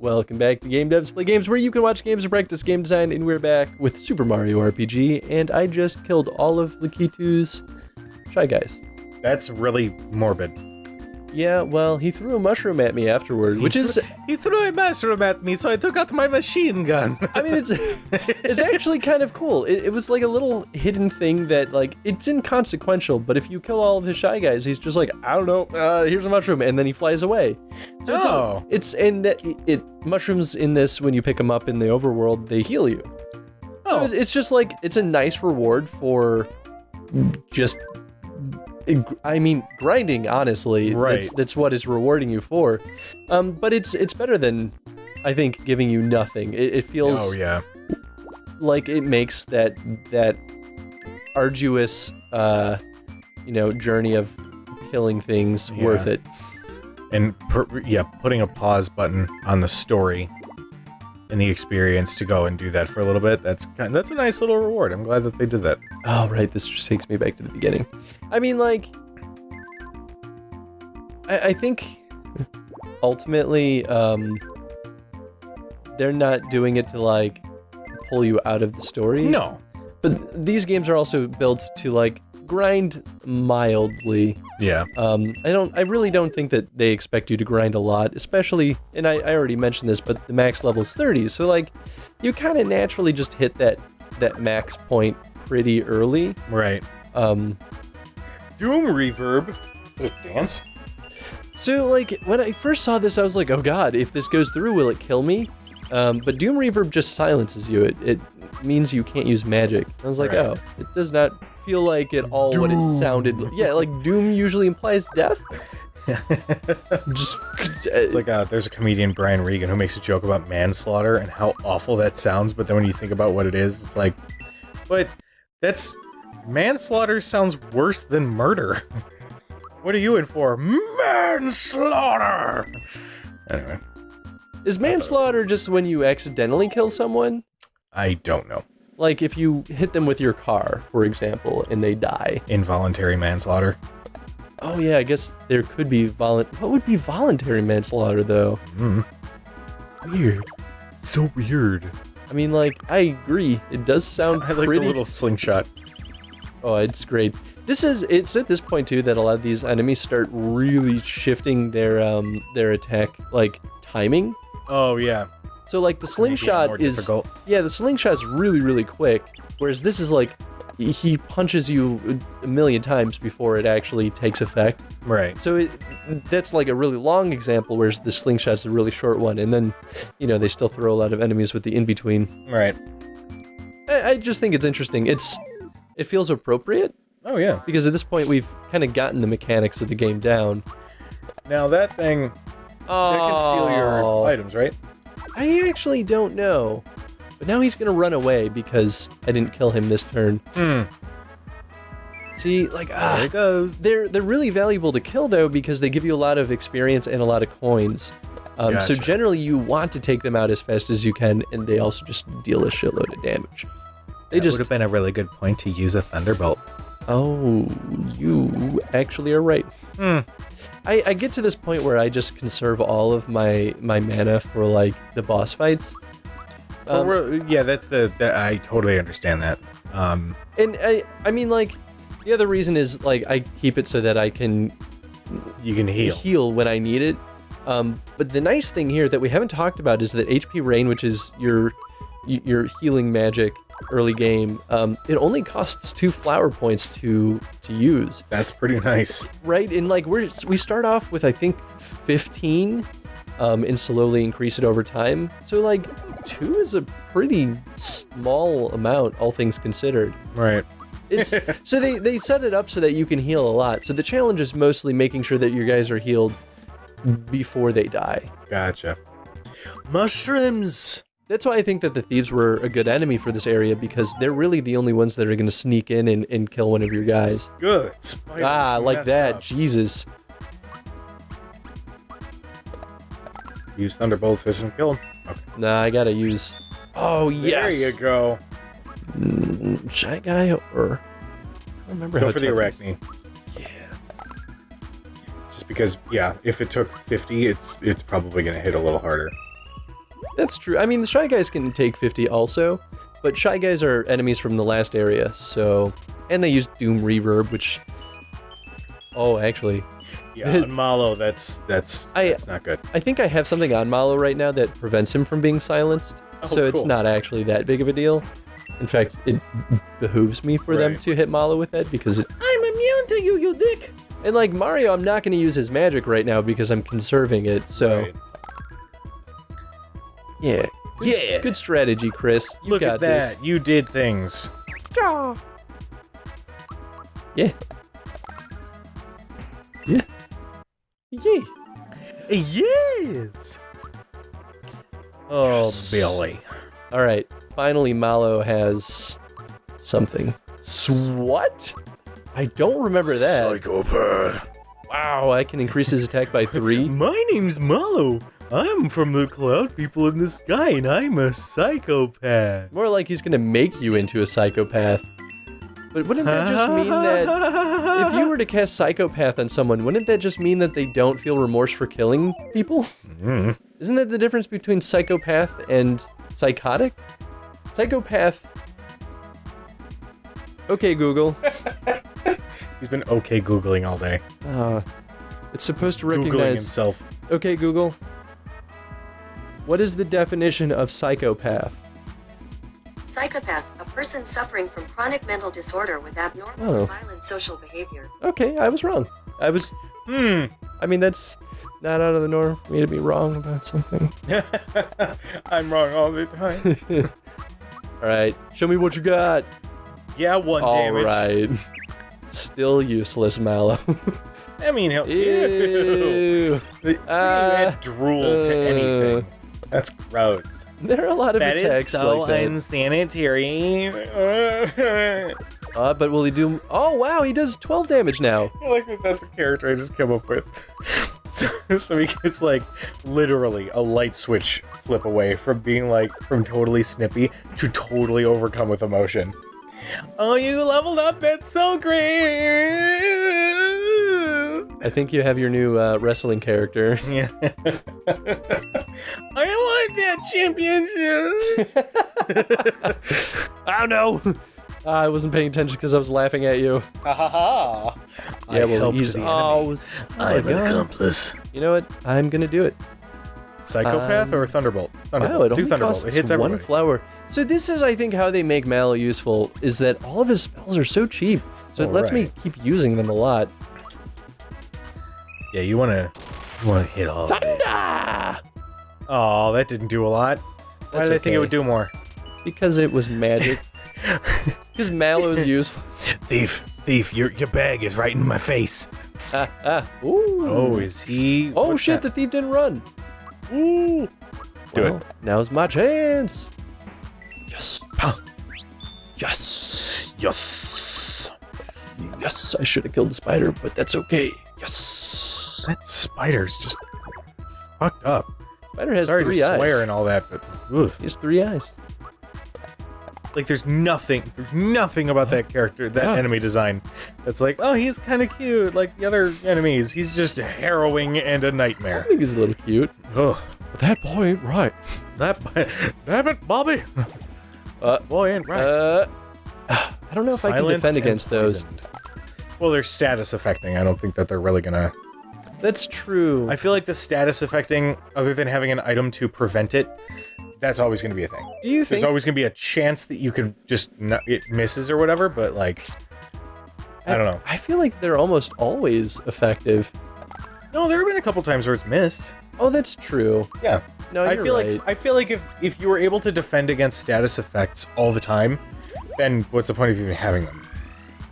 Welcome back to Game Devs Play Games, where you can watch games and practice game design, and we're back with Super Mario RPG, and I just killed all of Lakitu's Shy Guys. That's really morbid. Yeah, well, he threw a mushroom at me afterward, He threw a mushroom at me, so I took out my machine gun. I mean, it's actually kind of cool. It was like a little hidden thing that, like, it's inconsequential, but if you kill all of his Shy Guys, he's just like, I don't know, here's a mushroom, and then he flies away. So mushrooms in this, when you pick them up in the overworld, they heal you. So it's just like, it's a nice reward for just... grinding, honestly. Right. That's what it's rewarding you for. But it's better than, I think, giving you nothing. It feels like it makes that arduous, journey of killing things worth it. And putting a pause button on the story and the experience to go and do that for a little bit, that's a nice little reward. I'm glad that they did that. Oh, right, this just takes me back to the beginning. I mean, like, I think ultimately they're not doing it to, like, pull you out of the story. No. But these games are also built to, like, grind mildly. Yeah. I really don't think that they expect you to grind a lot, especially, and I already mentioned this, but the max level's 30, so, like, you kind of naturally just hit that max point pretty early. Right. Doom reverb. Is it a dance? So, like, when I first saw this, I was like, oh god, if this goes through, will it kill me? But Doom reverb just silences you. It means you can't use magic. I was like, right. Oh, it does not feel like at all Doom. what it sounded like. Yeah, like, Doom usually implies death. It's like there's a comedian, Brian Regan, who makes a joke about manslaughter and how awful that sounds, but then when you think about what it is, it's like, but manslaughter sounds worse than murder. What are you in for? Manslaughter! Anyway. Is manslaughter just when you accidentally kill someone? I don't know. Like if you hit them with your car, for example, and they die. Involuntary manslaughter. Oh yeah, I guess there could be what would be voluntary manslaughter, though? Weird. So weird. I mean, like, I agree. It does sound I like pretty... the little slingshot. Oh, it's great. It's at this point, too, that a lot of these enemies start really shifting their attack, like, timing. Oh, yeah. So, like, the slingshot is... difficult. Yeah, the slingshot's really, really quick, whereas this is, like, he punches you a million times before it actually takes effect. Right. So that's, like, a really long example, whereas the slingshot's a really short one, and then, they still throw a lot of enemies with the in-between. Right. I just think it's interesting. It feels appropriate. Oh, yeah. Because at this point, we've kind of gotten the mechanics of the game down. Now, that thing, that can steal your items, right? I actually don't know. But now he's going to run away because I didn't kill him this turn. See, like, there it goes. They're really valuable to kill, though, because they give you a lot of experience and a lot of coins. Gotcha. So generally, you want to take them out as fast as you can, and they also just deal a shitload of damage. That would have been a really good point to use a Thunderbolt. Oh, you actually are right. I get to this point where I just conserve all of my mana for, like, the boss fights. That's I totally understand that. And I mean, like, the other reason is, like, I keep it so that I can... You can heal when I need it. But the nice thing here that we haven't talked about is that HP Rain, which is your healing magic early game, it only costs 2 flower points to use. That's pretty nice. Right? And, like, we start off with, I think, 15, and slowly increase it over time. So, like, 2 is a pretty small amount, all things considered. Right. It's so they set it up so that you can heal a lot. So the challenge is mostly making sure that your guys are healed before they die. Gotcha. Mushrooms! That's why I think that the thieves were a good enemy for this area, because they're really the only ones that are going to sneak in and kill one of your guys. Good. Like that. Up. Jesus. Use Thunderbolt Fist and kill him. Okay. Nah, I gotta use... Oh, yes! There you go. Shy Guy, or... I don't remember Go how for the Arachne. Yeah. Just because, yeah, if it took 50, it's probably going to hit a little harder. That's true. I mean, the Shy Guys can take 50 also, but Shy Guys are enemies from the last area, so... And they use Doom Reverb, which... Oh, actually... Yeah, on Malo, that's not good. I think I have something on Malo right now that prevents him from being silenced, so it's cool. not actually that big of a deal. In fact, it behooves me for them to hit Malo with that, because I'm immune to you, you dick! And like Mario, I'm not going to use his magic right now because I'm conserving it, so... Right. Yeah. Good strategy, Chris. You Look got at that. this. You did things. Yeah. Yeah. Yes. Oh, Yes. Billy. All right. Finally, Malo has something. What? I don't remember that. Psychopath. Wow, I can increase his attack by 3. My name's Malo. I'm from the cloud people in the sky, and I'm a psychopath. More like he's gonna make you into a psychopath. But wouldn't that just mean that if you were to cast Psychopath on someone, wouldn't that just mean that they don't feel remorse for killing people? Mm. Isn't that the difference between psychopath and psychotic? Psychopath... Okay, Google. He's been okay Googling all day. It's supposed to Googling recognize... himself. Okay, Google. What is the definition of psychopath? Psychopath, a person suffering from chronic mental disorder with abnormal Oh. or violent social behavior. Okay, I was wrong. I mean, that's not out of the norm for me to be wrong about something. I'm wrong all the time. Alright, show me what you got. Yeah, 1 damage. Alright. Still useless, Malo. I mean, he'll... Ew. See, you add drool to anything. That's gross. There are a lot of That is attacks so like that. unsanitary. But will he do... Oh, wow, he does 12 damage now. I like that that's a character I just came up with. So he gets, like, literally a light switch flip away from being, like, from totally snippy to totally overcome with emotion. Oh, you leveled up, that's so great! I think you have your new wrestling character. Yeah. I want that championship! Oh, no! I wasn't paying attention because I was laughing at you. Ha ha ha! Yeah, well, he's... I'm an accomplice. You know what? I'm gonna do it. Psychopath or Thunderbolt? Wow, it Do only Thunderbolt. costs It hits one everybody. flower. So this is, I think, how they make Malo useful, is that all of his spells are so cheap. So it lets me keep using them a lot. Yeah, you wanna hit all of it. Thunder! Oh, that didn't do a lot. Why That's did I think it okay. would do more? Because it was magic. Because Malo's useless. Thief, your bag is right in my face. Ooh. Oh, is he? Oh what's shit, that? the thief didn't run. Ooh. Do Well, it. Now's my chance. Yes. Yes. Yes. Yes, I should have killed the spider, but that's okay. Yes. That spider's just fucked up. Spider has Sorry 3 to eyes. swear and all that, but oof. He has 3 eyes. Like there's nothing about that character, that enemy design that's like, oh, he's kind of cute like the other enemies. He's just harrowing and a I nightmare. think he's a little cute. Ugh. But that boy ain't right. Damn it, Bobby. Boy ain't right. I don't know if I can Silenced defend and against those. poisoned. Well, they're status affecting. I don't think that they're really gonna... That's true. I feel like the status affecting, other than having an item to prevent it, that's always gonna be a thing. Do you There's think... always gonna be a chance that you could just it misses or whatever, but like, I don't know. I feel like they're almost always effective. No, there have been a couple times where it's missed. Oh, that's true. Yeah. No, I you're feel right. like if you were able to defend against status effects all the time, then what's the point of even having them?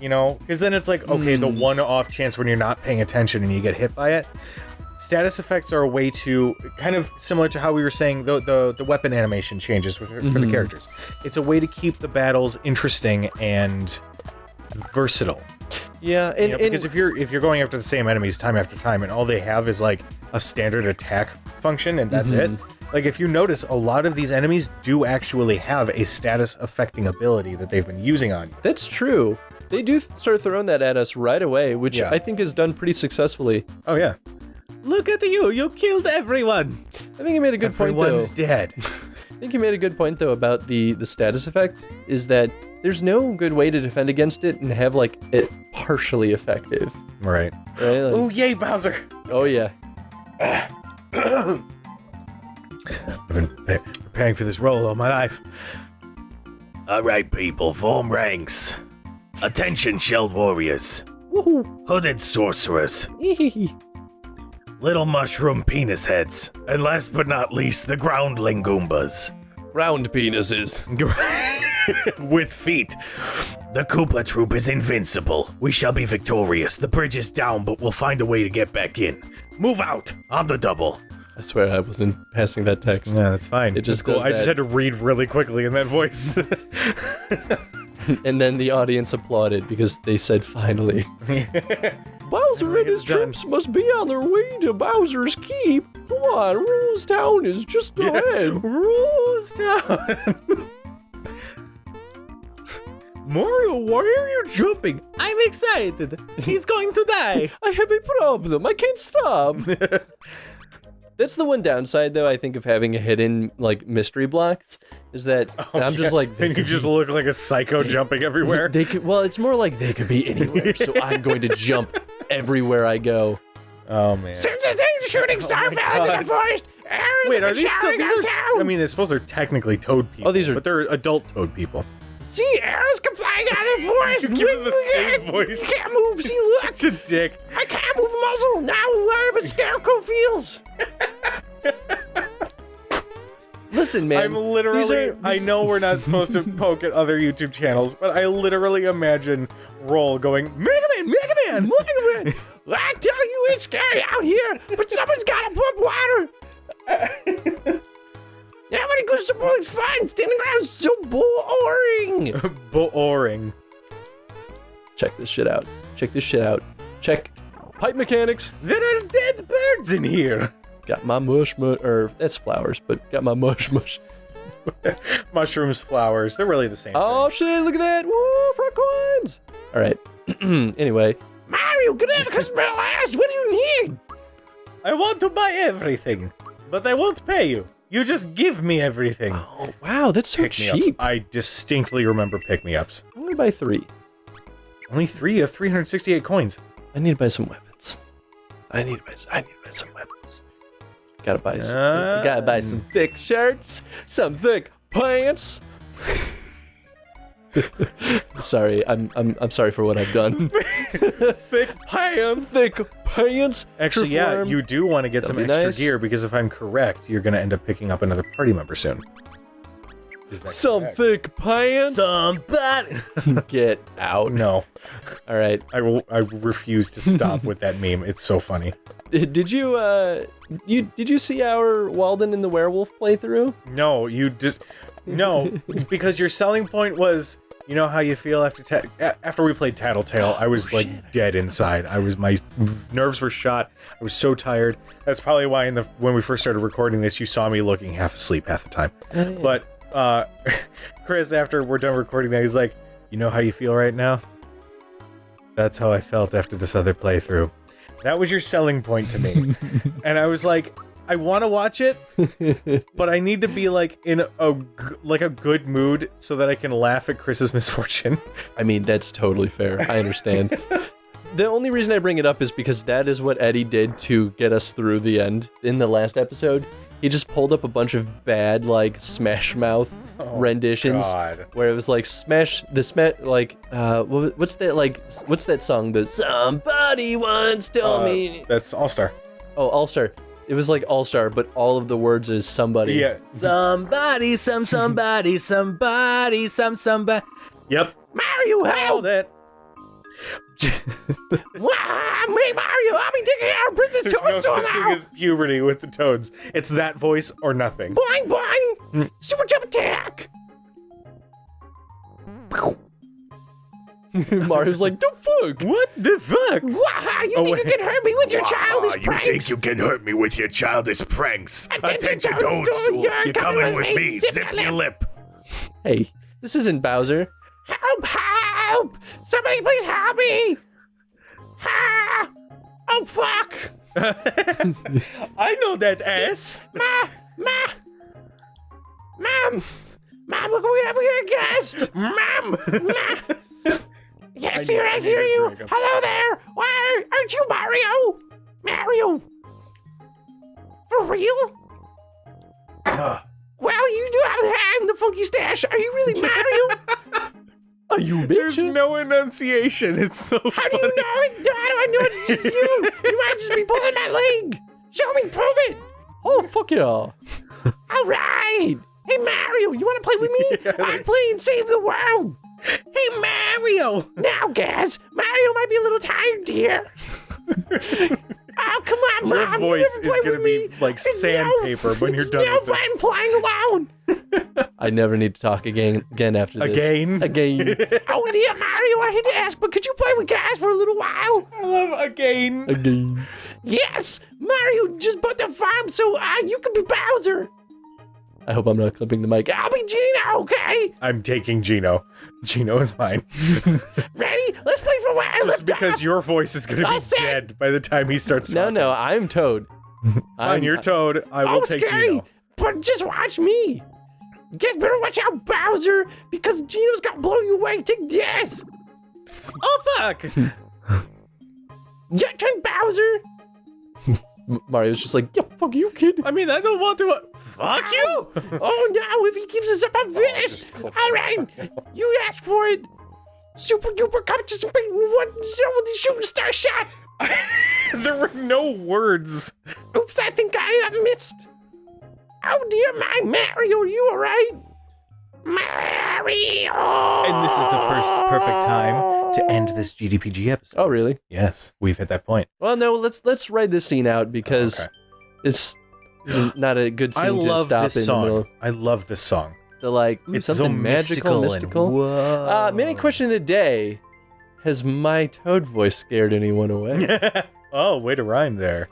You know, because then it's like, okay, the one-off chance when you're not paying attention and you get hit by it. Status effects are a way to, kind of similar to how we were saying the weapon animation changes for the characters. It's a way to keep the battles interesting and versatile. Yeah, and, Because if you're going after the same enemies time after time and all they have is like a standard attack function and that's it, like if you notice, a lot of these enemies do actually have a status affecting ability that they've been using on you. that's true. They do start throwing that at us right away, which Yeah. I think is done pretty successfully. Oh yeah. look at you. You killed everyone. I think you made a good point, though. Everyone's dead. I think you made a good point, though, about the status effect, is that there's no good way to defend against it and have, like, it partially effective. Right. Right? Like, Oh, yay, Bowser. oh, yeah. I've been preparing for this role all my life. All right, people, form ranks. Attention, shelled warriors. Woohoo. Hooded sorcerers. Little mushroom penis heads. And last but not least, the groundling Goombas. Round penises. With feet. The Koopa troop is invincible. We shall be victorious. The bridge is down, but we'll find a way to get back in. Move out on the double. I swear I wasn't passing that text. Yeah, that's fine. It just That's cool. does I just that. had to read really quickly in that voice. And then the audience applauded because they said finally. Bowser and his It's done. troops must be on their way to Bowser's Keep. Come on, Rules Town is just ahead. Rules down. Mario, why are you jumping? I'm excited. He's going to die. I have a problem. I can't stop. That's the one downside, though, I think, of having a hidden, like, mystery blocks, is that I'm just like... And you just look like a psycho jumping everywhere. They could, well, it's more like they could be anywhere, so I'm going to jump everywhere I go. Oh, man. Since the day shooting star fell into the forest, arrows Wait, have are been these still... showering These on are, town. I mean, I suppose they're technically toad people. Oh, these are- But they're adult toad people. See, arrows come flying out of the forest. You give him the same voice. Can't move. See, look. Such a dick. I can't move a muzzle. Now I have a scarecrow feels. Listen, man. I'm literally... I know we're not supposed to poke at other YouTube channels, but I literally imagine Roll going, Mega Man, Mega Man, Mega Man. I tell you, it's scary out here, but someone's got to pump water. Yeah, but it goes to boiling fine. Standing around is so boring. Boring. Check this shit out. Check this shit out. Check pipe mechanics. There are dead birds in here. Got my or that's flowers, but got my mush. Mushrooms, flowers, they're really the same Oh shit, look at that. Woo, front coins. All right. Anyway. Mario, get out of customer last. What do you need? thing. I want to buy everything, but I won't pay you. You just give me everything. Oh, wow, that's so Pick-me-ups. cheap. I distinctly remember pick-me-ups. I'm gonna buy 3. Only 3 you have 368 coins. I need to buy some weapons. I need to buy some weapons. Gotta buy some thick shirts, some thick pants. Sorry, I'm sorry for what I've done. Thick pants. Thick pants. Actually, yeah, Perform. you do want to get some That'd be extra nice. gear because if I'm correct, you're going to end up picking up another party member soon. Is that Some correct? thick pants. Somebody. Get out. No, All right. I refuse to stop with that meme. It's so funny. Did you see our Walden and the Werewolf playthrough? No, you just no, because your selling point was, you know how you feel after we played Tattletale. I was like dead inside. My nerves were shot. I was so tired. That's probably why when we first started recording this, you saw me looking half asleep half the time. Oh, yeah. But Chris, after we're done recording that, he's like, you know how you feel right now? That's how I felt after this other playthrough. That was your selling point to me. And I was like, I want to watch it, but I need to be like in a good mood so that I can laugh at Chris's misfortune. I mean, that's totally fair. I understand. The only reason I bring it up is because that is what Eddie did to get us through the end. In the last episode, he just pulled up a bunch of bad, like, Smash Mouth renditions. God. Where it was like, what's that song? The Somebody Once Told Me. That's All-Star. Oh, All-Star. It was like All-Star, but all of the words is somebody. Yeah. Somebody. Yep. Mario, help! Nailed it. Me, Mario, I'll be taking out Princess There's no Toadstool such thing now! as puberty with the Toads. It's that voice or nothing. Boing, boing! Super jump attack! Mario's like, the fuck? What the fuck? Waha, you Oh, think wait. you can hurt me with your childish You pranks? think you can hurt me with your childish pranks? Attention, Toadstool. Toadstool, You're coming with me. Zip your lip. Hey, this isn't Bowser. Help, help! Somebody please help me! Ha! Oh, fuck! I know that ass. Mom, look what we have here, guest. Mom. Yes, I here, I need hear a you. drink. Hello there. Why aren't you Mario? Mario. For real? Well, you do have the hat and the funky stash. Are you really Mario? Are you There's bitch? no enunciation. It's so How funny. do you know it? How do I know it's just you? You might just be pulling my leg. Show me, prove it. Oh, fuck yeah. All right. Hey, Mario, you want to play with me? I'm playing Save the World. Hey, Mario. Now, guys, Mario might be a little tired, dear. Oh, come on, Your Mom. voice you never is play going to with be me. like It's sandpaper when you're it's done no with fun this. playing alone. I never need to talk again after this. Again? Again. Oh, dear, Mario, I hate to ask, but could you play with guys for a little while? I love again. Again. Yes, Mario just bought the farm, so you can be Bowser. I hope I'm not clipping the mic. I'll be Gino, okay? I'm taking Gino. Gino is mine. Ready? Let's play for a while. Just because your voice is going to All be set. dead by the time he starts No, talking. no, I'm Toad. Fine, you're Toad. I will take scary, Gino. but just watch me. You guys better watch out, Bowser, because Gino's gonna blow you away. Take this. Oh, fuck. Your turn, Bowser. Mario's just like, yeah, fuck you, kid. I mean, I don't want to... Fuck you. Oh no, if he keeps us up, I'm finished. just- All right, you asked for it. Super duper participating in one shooting star shot. There were no words. Oops, I think I missed. Oh dear, my Mario, you alright? Mario! And this is the first perfect time to end this GDPG episode. Oh, really? Yes, we've hit that point. Well, no, let's ride this scene out because Okay. this is not a good I scene to love stop this in the middle. song. I love this song. The like, ooh, It's something so magical, mystical. Whoa. Mini question of the day: has my Toad voice scared anyone away? Oh, way to rhyme there.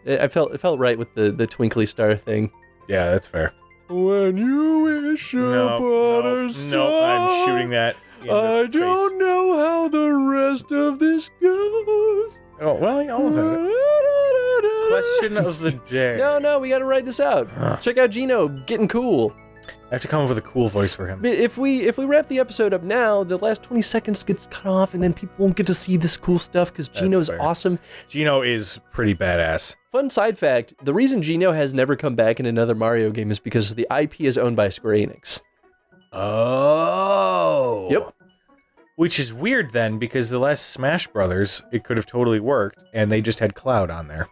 It felt right with the twinkly star thing. Yeah, that's fair. When you wish No, upon a no, I'm shooting that in the I face. don't know how the rest of this goes. Oh, well, you almost had it. Question of the day. No, we gotta ride this out. Check out Gino getting cool. I have to come up with a cool voice for him. But if we wrap the episode up now, the last 20 seconds gets cut off, and then people won't get to see this cool stuff because Gino's fair. awesome. Gino is pretty badass. Fun side fact: the reason Gino has never come back in another Mario game is because the IP is owned by Square Enix. Oh. Yep. Which is weird then, because the last Smash Brothers, it could have totally worked, and they just had Cloud on there.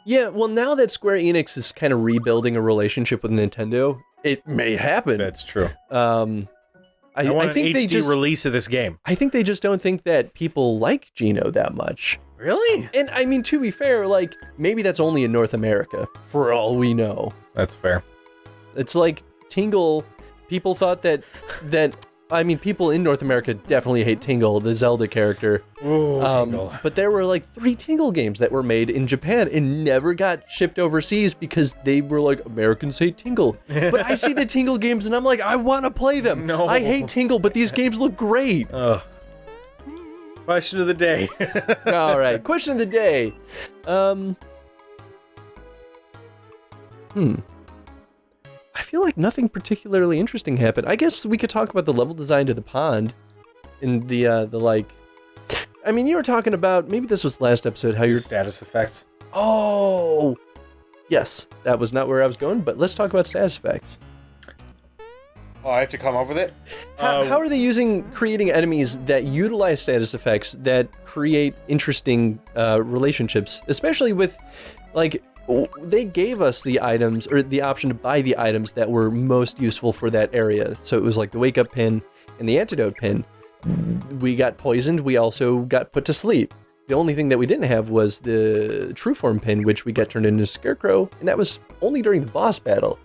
Yeah, well, now that Square Enix is kind of rebuilding a relationship with Nintendo, it may happen. That's true. I want think an they HD just release of this game. I think they just don't think that people like Gino that much. Really? And I mean, to be fair, like maybe that's only in North America, for all we know. That's fair. It's like Tingle. People thought that I mean, people in North America definitely hate Tingle, the Zelda character. Ooh, Tingle. But there were like 3 Tingle games that were made in Japan and never got shipped overseas because they were like, Americans hate Tingle. But I see the Tingle games and I'm like, I want to play them. No. I hate Tingle, but these games look great. Ugh. Question of the day. All right, question of the day. I feel like nothing particularly interesting happened. I guess we could talk about the level design to the pond, and the like. I mean, you were talking about maybe this was last episode how you're. Status effects. Oh, yes, that was not where I was going. But let's talk about status effects. Oh, I have to come up with it? How are they creating enemies that utilize status effects that create interesting relationships, especially with, like, they gave us the items, or the option to buy the items that were most useful for that area. So it was like the wake-up pin and the antidote pin. We got poisoned, we also got put to sleep. The only thing that we didn't have was the true form pin, which we got turned into Scarecrow, and that was only during the boss battle.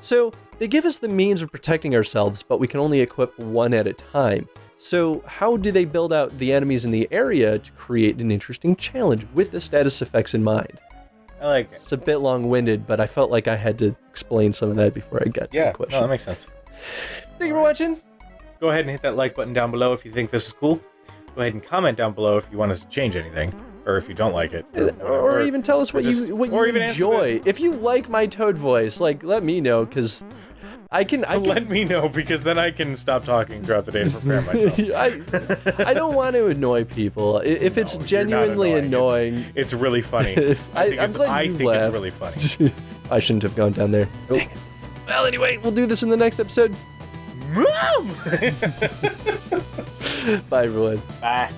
So they give us the means of protecting ourselves, but we can only equip one at a time. So how do they build out the enemies in the area to create an interesting challenge with the status effects in mind? I like it. It's a bit long-winded, but I felt like I had to explain some of that before I got to the No, question. that makes sense. Thank you for watching. Go ahead and hit that like button down below if you think this is cool. Go ahead and comment down below if you want us to change anything. or if you don't like it, Or even tell us what just- you or even answer enjoy. If you like my Toad voice, like let me know, because I can let me know, because then I can stop talking throughout the day to prepare myself. I don't want to annoy people. If it's No, you're not genuinely annoying, It's really funny. I'm glad you think laughed. it's really funny. I shouldn't have gone down there. Dang it. Well, anyway, we'll do this in the next episode. Mom! Bye, everyone. Bye.